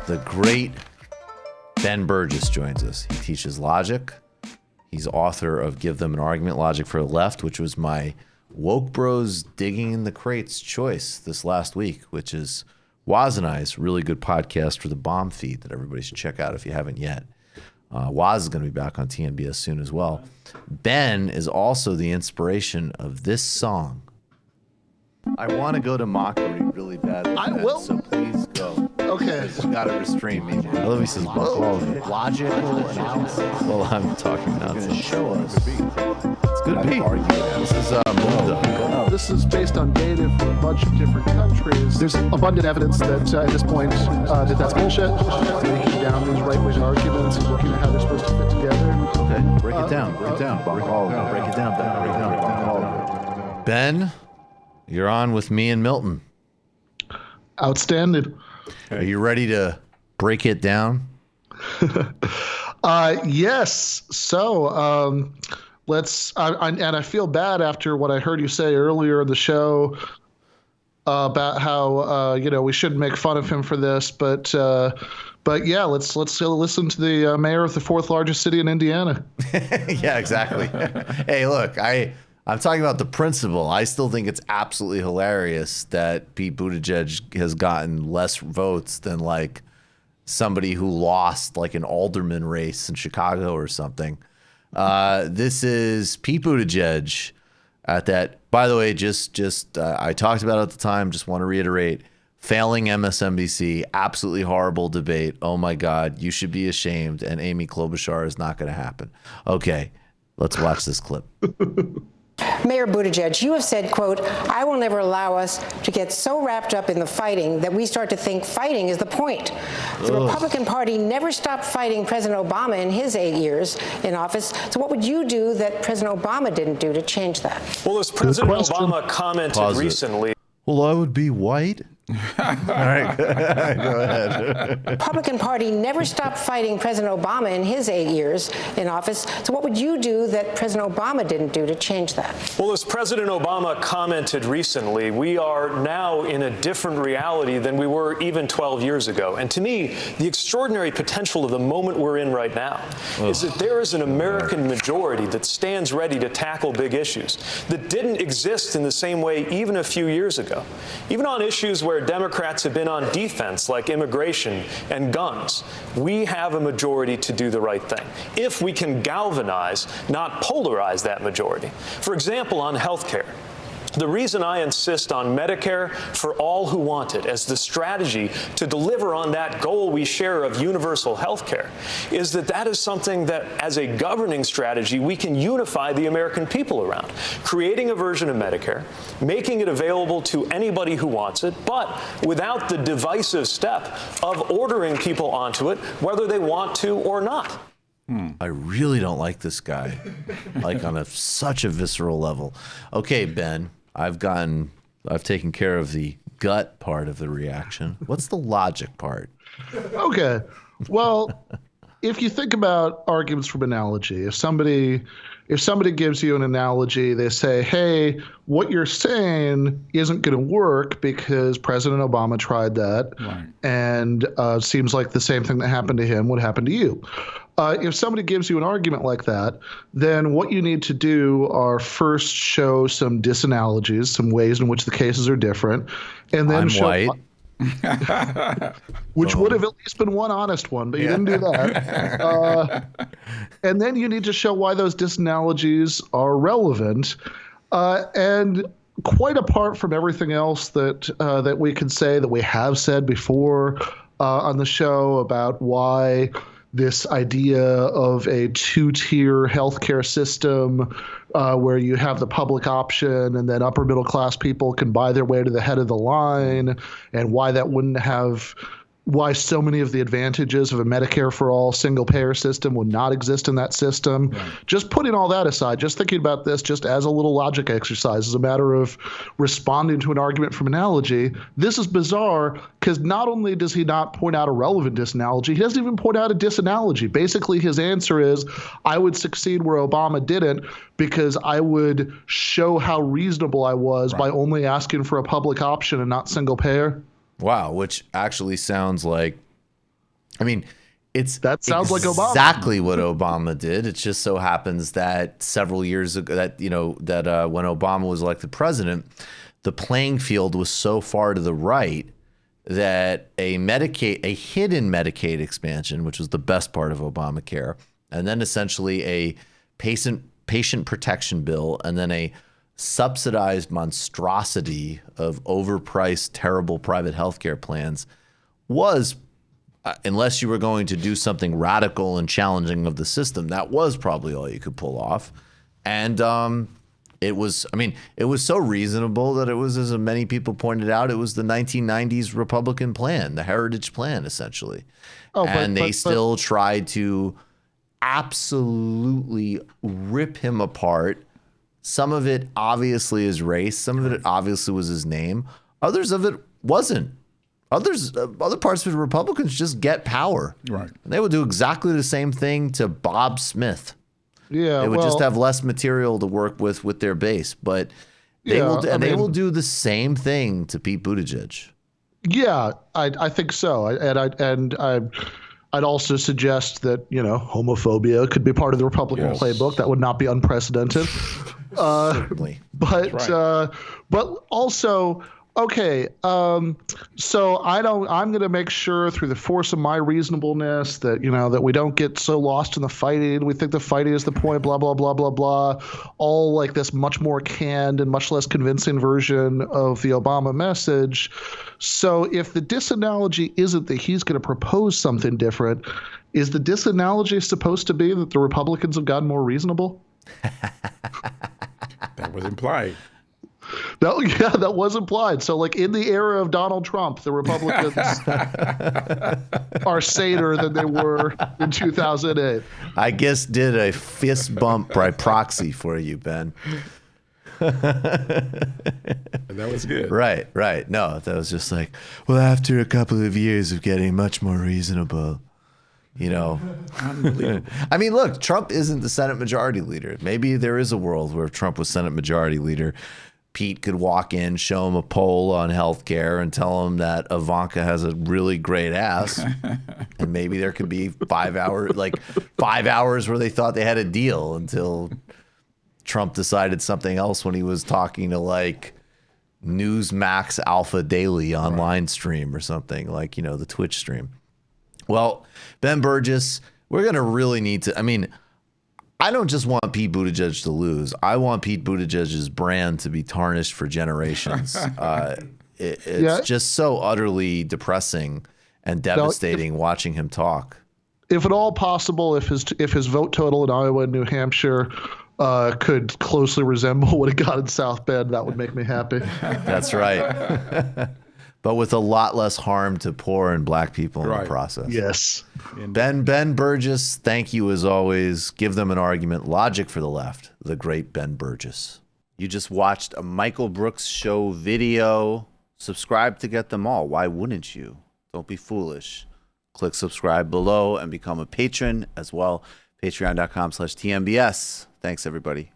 The great Ben Burgis joins us. He teaches logic. He's author of Give Them an Argument, Logic for the Left, which was my Woke Bros Digging in the Crates choice this last week, which is Waz and I's really good podcast for the bomb feed that everybody should check out if you haven't yet. Waz is going to be back on TMBS soon as well. Ben is also the inspiration of this song. I want to go to mockery really bad. I will. So please go. Okay. You got to restrain me. I love he says logical analysis. Well, I'm talking nonsense. Show us. It's good beat. This is This is based on data from a bunch of different countries. There's abundant evidence that at this point that's bullshit. Breaking down these right-wing arguments and looking at how they're supposed to fit together. Okay, break it down. Break it down. Break it down. Ben, you're on with me and Milton. Outstanding. Are you ready to break it down? Yes. So I feel bad after what I heard you say earlier in the show about how we shouldn't make fun of him for this, but yeah, let's listen to the mayor of the fourth largest city in Indiana. Yeah, exactly. Hey, look, I'm talking about the principle. I still think it's absolutely hilarious that Pete Buttigieg has gotten less votes than like somebody who lost like an alderman race in Chicago or something. This is Pete Buttigieg at that. By the way, I talked about it at the time. Just want to reiterate, failing MSNBC, absolutely horrible debate. Oh my God, you should be ashamed. And Amy Klobuchar is not going to happen. Okay, let's watch this clip. Mayor Buttigieg, you have said, quote, I will never allow us to get so wrapped up in the fighting that we start to think fighting is the point. The Republican Party never stopped fighting President Obama in his 8 years in office. So what would you do that President Obama didn't do to change that? Well, as President Obama commented recently. Well, I would be white. All right, go ahead. The Republican Party never stopped fighting President Obama in his 8 years in office. So what would you do that President Obama didn't do to change that? Well, as President Obama commented recently, we are now in a different reality than we were even 12 years ago. And to me, the extraordinary potential of the moment we're in right now is that there is an American majority that stands ready to tackle big issues that didn't exist in the same way even a few years ago. Even on issues where Democrats have been on defense, like immigration and guns, we have a majority to do the right thing if we can galvanize, not polarize that majority. For example, on health care. The reason I insist on Medicare for all who want it as the strategy to deliver on that goal we share of universal health care is that is something that, as a governing strategy, we can unify the American people around. Creating a version of Medicare, making it available to anybody who wants it, but without the divisive step of ordering people onto it, whether they want to or not. I really don't like this guy, like on such a visceral level. Okay, Ben, I've taken care of the gut part of the reaction. What's the logic part? Okay. Well, if you think about arguments from analogy, if somebody gives you an analogy, they say, hey, what you're saying isn't going to work because President Obama tried that. Right. And it seems like the same thing that happened to him would happen to you. If somebody gives you an argument like that, then what you need to do are first show some disanalogies, some ways in which the cases are different, and then show white. Which would have at least been one honest one, but you didn't do that. And then you need to show why those disanalogies are relevant. And quite apart from everything else that we could say, that we have said before on the show about why this idea of a two-tier healthcare system where you have the public option and then upper middle class people can buy their way to the head of the line, and why that wouldn't have why so many of the advantages of a Medicare for all single payer system would not exist in that system. Right. Just putting all that aside, just thinking about this just as a little logic exercise, as a matter of responding to an argument from analogy, this is bizarre because not only does he not point out a relevant disanalogy, he doesn't even point out a disanalogy. Basically, his answer is, I would succeed where Obama didn't because I would show how reasonable I was by only asking for a public option and not single payer. Wow, which actually sounds like I mean, That sounds like Obama. Exactly what Obama did. It just so happens that several years ago, when Obama was elected president, the playing field was so far to the right that a hidden Medicaid expansion, which was the best part of Obamacare, and then essentially a patient protection bill, and then a subsidized monstrosity of overpriced, terrible private healthcare plans was, unless you were going to do something radical and challenging of the system, that was probably all you could pull off. And it was so reasonable that it was, as many people pointed out, it was the 1990s Republican plan, the Heritage Plan, essentially. They still tried to absolutely rip him apart. Some of it obviously is race. Some of it obviously was his name. Others of it wasn't. Other parts of the Republicans just get power. Right. And they would do exactly the same thing to Bob Smith. Yeah, they would just have less material to work with their base, but they will do the same thing to Pete Buttigieg. Yeah, I think so. I'd also suggest that homophobia could be part of the Republican playbook. That would not be unprecedented. Certainly. But also, okay. So I'm going to make sure through the force of my reasonableness that that we don't get so lost in the fighting. We think the fighting is the point. Blah blah blah blah blah. All like this much more canned and much less convincing version of the Obama message. So if the disanalogy isn't that he's going to propose something different, is the disanalogy supposed to be that the Republicans have gotten more reasonable? That was implied. That was implied. So, like, in the era of Donald Trump, the Republicans are saner than they were in 2008. I guess did a fist bump by proxy for you, Ben. That was good. Right. No, that was just like, well, after a couple of years of getting much more reasonable, I mean, look, Trump isn't the Senate Majority Leader. Maybe there is a world where if Trump was Senate Majority Leader, Pete could walk in, show him a poll on healthcare, and tell him that Ivanka has a really great ass, and maybe there could be 5 hours where they thought they had a deal until Trump decided something else when he was talking to like Newsmax Alpha Daily online stream or something, like the Twitch stream. Well, Ben Burgis, we're gonna really need to. I mean, I don't just want Pete Buttigieg to lose. I want Pete Buttigieg's brand to be tarnished for generations. It's just so utterly depressing and devastating watching him talk. If at all possible, if his vote total in Iowa and New Hampshire could closely resemble what he got in South Bend, that would make me happy. That's right. But with a lot less harm to poor and black people in the process. Yes. Ben Burgis, thank you as always. Give them an argument. Logic for the left. The great Ben Burgis. You just watched a Michael Brooks show video. Subscribe to get them all. Why wouldn't you? Don't be foolish. Click subscribe below and become a patron as well. Patreon.com/TMBS. Thanks, everybody.